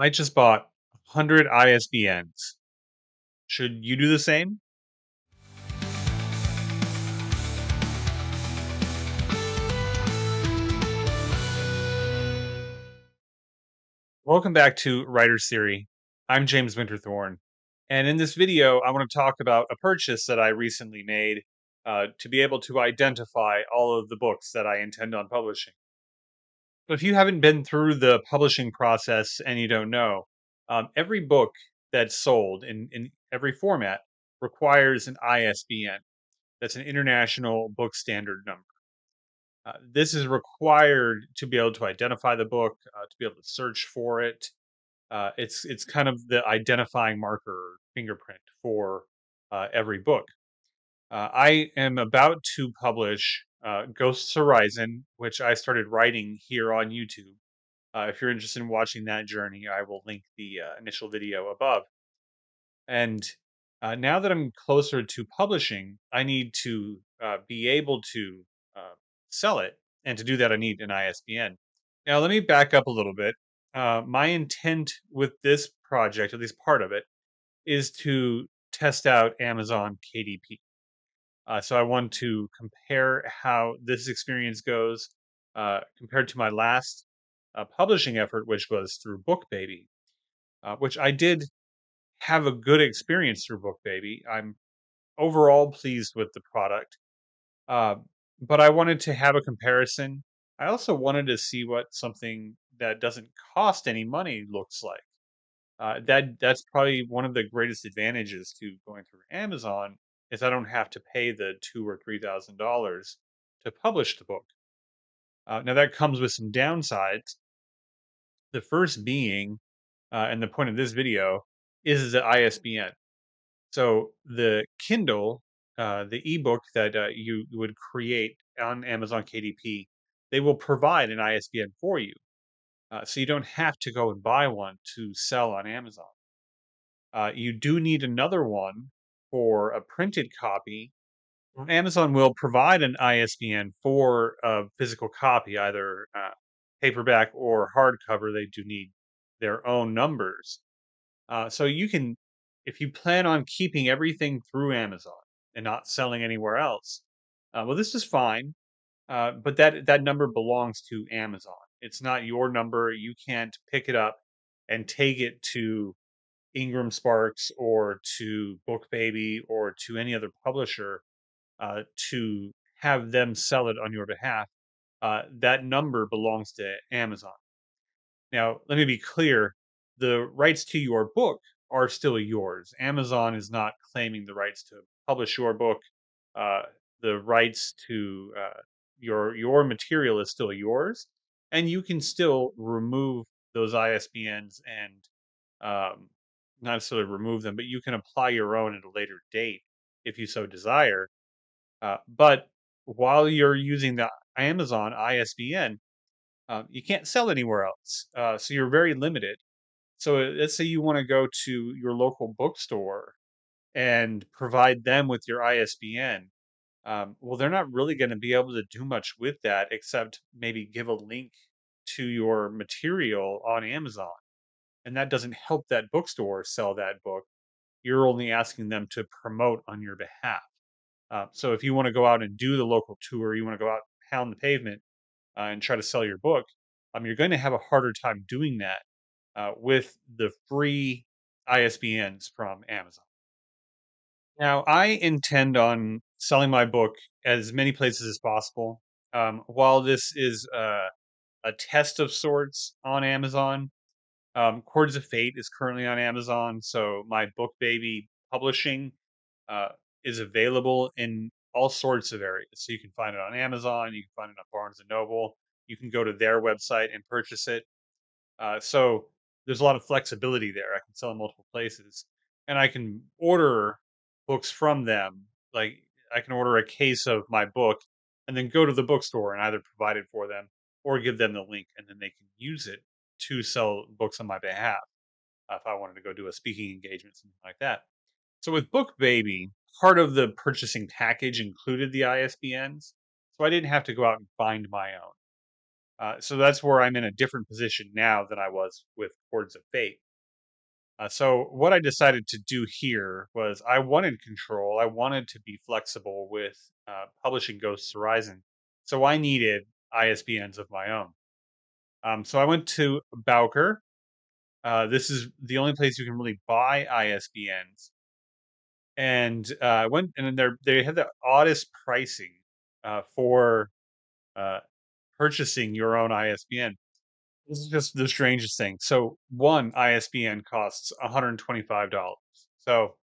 I just bought 100 ISBNs. Should you do the same? Welcome back to Writer's Theory. I'm James Winterthorn. And in this video, I want to talk about a purchase that I recently made to be able to identify all of the books that I intend on publishing. But if you haven't been through the publishing process and you don't know, every book that's sold in every format requires an ISBN. That's an International Book Standard number. This is required to be able to identify the book, to be able to search for it. It's kind of the identifying marker or fingerprint for every book. I am about to publish Ghosts Horizon, which I started writing here on YouTube. If you're interested in watching that journey, I will link the initial video above. And now that I'm closer to publishing, I need to be able to uh, sell it. And to do that, I need an ISBN. Now, let me back up a little bit. My intent with this project, at least part of it, is to test out Amazon KDP. So I want to compare how this experience goes compared to my last publishing effort, which was through BookBaby, which I did have a good experience through BookBaby. I'm overall pleased with the product, uh, but I wanted to have a comparison. I also wanted to see what something that doesn't cost any money looks like. That's probably one of the greatest advantages to going through Amazon is I don't have to pay the $2,000 or $3,000 to publish the book. Now that comes with some downsides. The first being, and the point of this video, is the ISBN. So the Kindle, the ebook that you would create on Amazon KDP, they will provide an ISBN for you, so you don't have to go and buy one to sell on Amazon. You do need another one for a printed copy. Amazon will provide an ISBN for a physical copy, either paperback or hardcover. They do need their own numbers. So you can, if you plan on keeping everything through Amazon and not selling anywhere else, well, this is fine. But that number belongs to Amazon. It's not your number. You can't pick it up and take it to Ingram Sparks or to BookBaby or to any other publisher to have them sell it on your behalf. That number belongs to Amazon. Now, let me be clear, the rights to your book are still yours. Amazon is not claiming the rights to publish your book. Uh, the rights to your material is still yours, and you can still remove those ISBNs and not necessarily remove them, but you can apply your own at a later date if you so desire. But while you're using the Amazon ISBN, you can't sell anywhere else. So you're very limited. So let's say you want to go to your local bookstore and provide them with your ISBN. Well, they're not really going to be able to do much with that except maybe give a link to your material on Amazon. And that doesn't help that bookstore sell that book. You're only asking them to promote on your behalf. So if you want to go out and do the local tour, you want to go out, pound the pavement, and try to sell your book, you're going to have a harder time doing that with the free ISBNs from Amazon. Now, I intend on selling my book as many places as possible. While this is a test of sorts on Amazon, Chords of Fate is currently on Amazon, so my book baby publishing uh, is available in all sorts of areas. So you can find it on Amazon, you can find it on Barnes and Noble, you can go to their website and purchase it. So there's a lot of flexibility there. I can sell in multiple places, and I can order books from them. Like I can order a case of my book, and then go to the bookstore and either provide it for them or give them the link, and then they can use it to sell books on my behalf. If I wanted to go do a speaking engagement, something like that. So with Book Baby, part of the purchasing package included the ISBNs, so I didn't have to go out and find my own. So that's where I'm in a different position now than I was with Chords of Fate. So what I decided to do here was I wanted control. I wanted to be flexible with publishing Ghosts Horizon. So I needed ISBNs of my own. So I went to Bowker. This is the only place you can really buy ISBNs. And I went, and then they had the oddest pricing for uh, purchasing your own ISBN. This is just the strangest thing. So one ISBN costs $125. So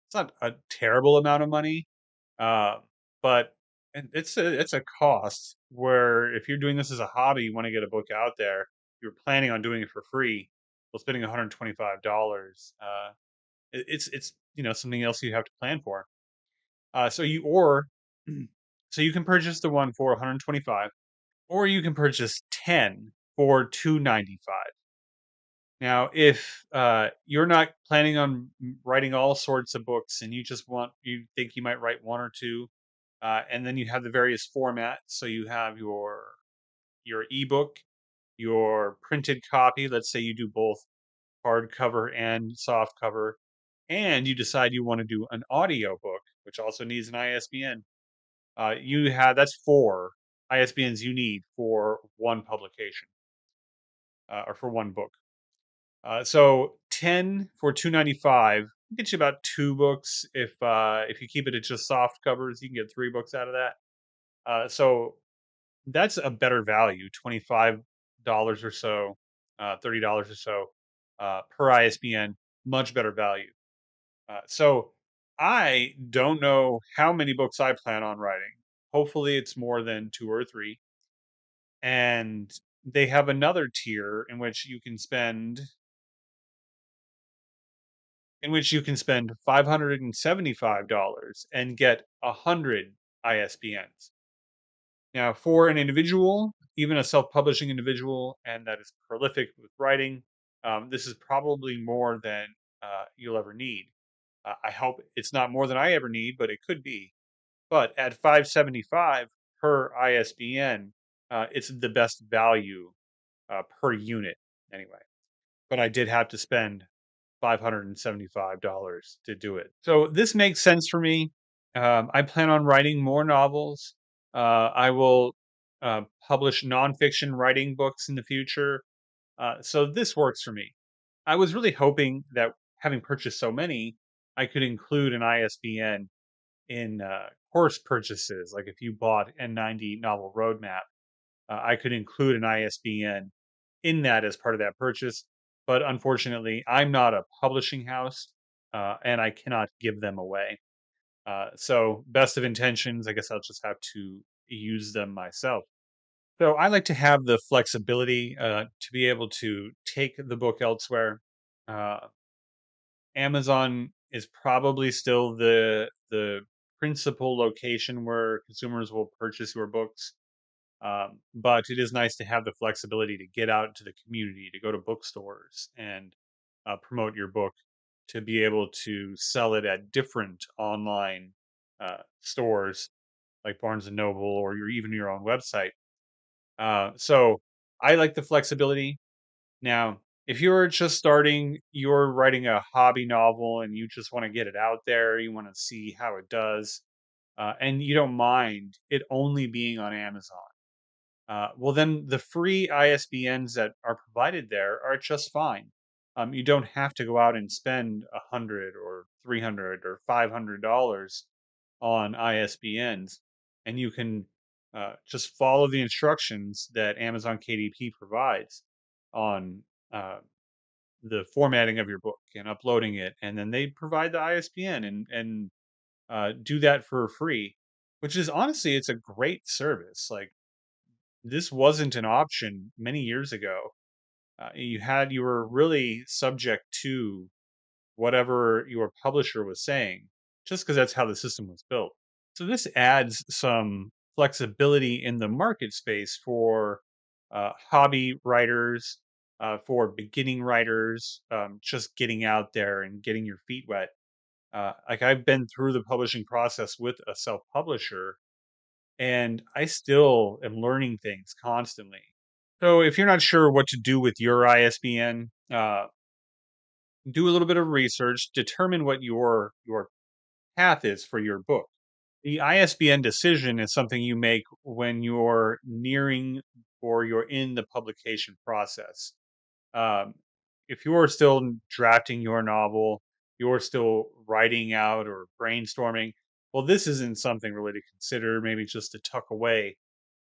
it's not a terrible amount of money, uh, but it's a cost where if you're doing this as a hobby, you want to get a book out there, you're planning on doing it for free. Well, spending $125, it's something else you have to plan for. So you or so you can purchase the one for 125, or you can purchase 10 for 295. Now, if you're not planning on writing all sorts of books and you think you might write one or two, and then you have the various formats. So you have your ebook, your printed copy. Let's say you do both hardcover and soft cover, and you decide you want to do an audio book, which also needs an ISBN. You have That's four ISBNs you need for one publication or for one book. So 10 for 295 gets you about two books. If you keep it at just soft covers, you can get three books out of that. So that's a better value, $25 or so, $30 or so per ISBN, much better value. So I don't know how many books I plan on writing. Hopefully, it's more than two or three. And they have another tier in which you can spend $575 and get 100 ISBNs. Now, for an individual, even a self-publishing individual, and that is prolific with writing, this is probably more than you'll ever need. I hope it's not more than I ever need, but it could be. But at 575 per ISBN, it's the best value per unit anyway. But I did have to spend $575 to do it. So this makes sense for me. I plan on writing more novels. I will publish nonfiction writing books in the future. So this works for me. I was really hoping that having purchased so many, I could include an ISBN in course purchases. Like if you bought N90 Novel Roadmap, I could include an ISBN in that as part of that purchase. But unfortunately, I'm not a publishing house, and I cannot give them away. So, best of intentions, I guess I'll just have to use them myself. So, I like to have the flexibility to be able to take the book elsewhere. Uh, Amazon is probably still the principal location where consumers will purchase your books. But it is nice to have the flexibility to get out into the community, to go to bookstores and promote your book, to be able to sell it at different online stores like Barnes and Noble or even your own website. So I like the flexibility. Now, if you're just starting, you're writing a hobby novel and you just want to get it out there, you want to see how it does, and you don't mind it only being on Amazon. Well, then the free ISBNs that are provided there are just fine. You don't have to go out and spend 100 or 300 or $500 on ISBNs, and you can just follow the instructions that Amazon KDP provides on uh, the formatting of your book and uploading it, and then they provide the ISBN and do that for free, which is honestly it's a great service. Like this wasn't an option many years ago. You were really subject to whatever your publisher was saying, just because that's how the system was built. So this adds some flexibility in the market space for hobby writers, for beginning writers, just getting out there and getting your feet wet. Like I've been through the publishing process with a self publisher, and I still am learning things constantly. So if you're not sure what to do with your ISBN, do a little bit of research, determine what your path is for your book. The ISBN decision is something you make when you're nearing or you're in the publication process. Um, if you're still drafting your novel, you're still writing out or brainstorming, well, this isn't something really to consider, maybe just to tuck away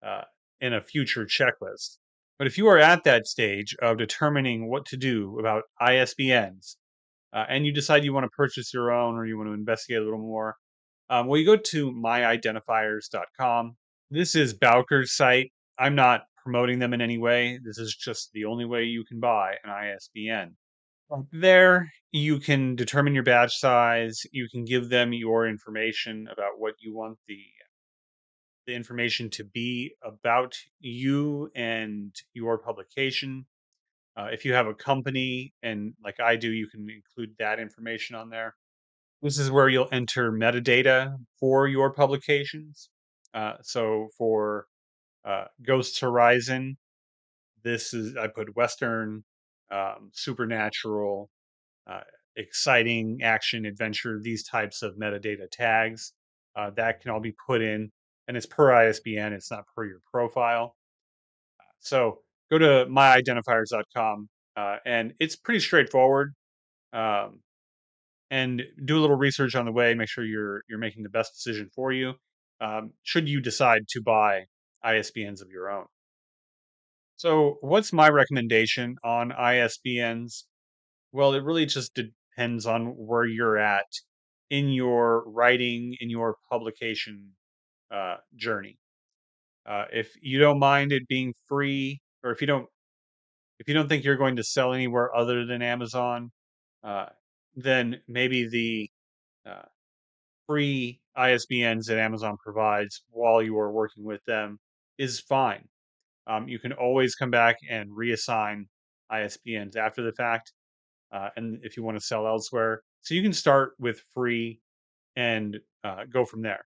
uh, in a future checklist. But if you are at that stage of determining what to do about ISBNs, and you decide you want to purchase your own or you want to investigate a little more, well, you go to myidentifiers.com. This is Bowker's site. I'm not promoting them in any way. This is just the only way you can buy an ISBN. There, you can determine your batch size. You can give them your information about what you want the information to be about you and your publication. If you have a company, and like I do, you can include that information on there. This is where you'll enter metadata for your publications. So for Ghosts Horizon, this is I put Western, supernatural, uh, exciting, action, adventure, these types of metadata tags. That can all be put in, and it's per ISBN. It's not per your profile. So go to myidentifiers.com, and it's pretty straightforward. Um, and do a little research on the way. Make sure you're making the best decision for you. Should you decide to buy ISBNs of your own? So, what's my recommendation on ISBNs? Well, it really just depends on where you're at in your writing, in your publication journey. If you don't mind it being free, or if you don't think you're going to sell anywhere other than Amazon, uh, then maybe the uh, free ISBNs that Amazon provides while you are working with them is fine. You can always come back and reassign ISBNs after the fact, and if you want to sell elsewhere. So you can start with free and go from there.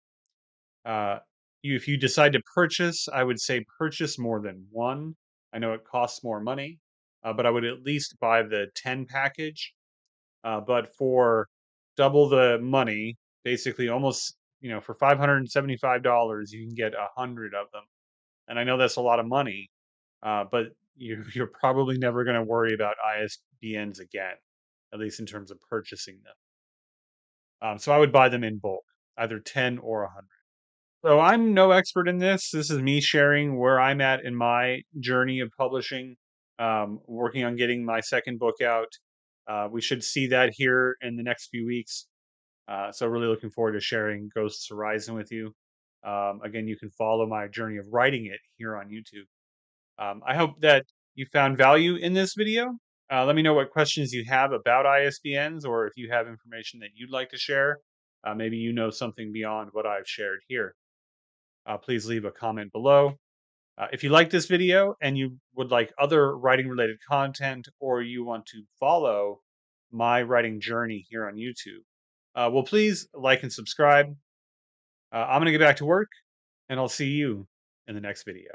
Uh, if you decide to purchase, I would say purchase more than one. I know it costs more money, but I would at least buy the 10 package. But for double the money, basically almost, for $575, you can get 100 of them. And I know that's a lot of money, but you're probably never going to worry about ISBNs again, at least in terms of purchasing them. So I would buy them in bulk, either 10 or 100. So I'm no expert in this. This is me sharing where I'm at in my journey of publishing, working on getting my second book out. We should see that here in the next few weeks. So really looking forward to sharing Ghosts Horizon with you. Again, you can follow my journey of writing it here on YouTube. I hope that you found value in this video. Let me know what questions you have about ISBNs, or if you have information that you'd like to share. Maybe you know something beyond what I've shared here. Please leave a comment below. If you like this video and you would like other writing related content, or you want to follow my writing journey here on YouTube, well, please like and subscribe. I'm going to get back to work, and I'll see you in the next video.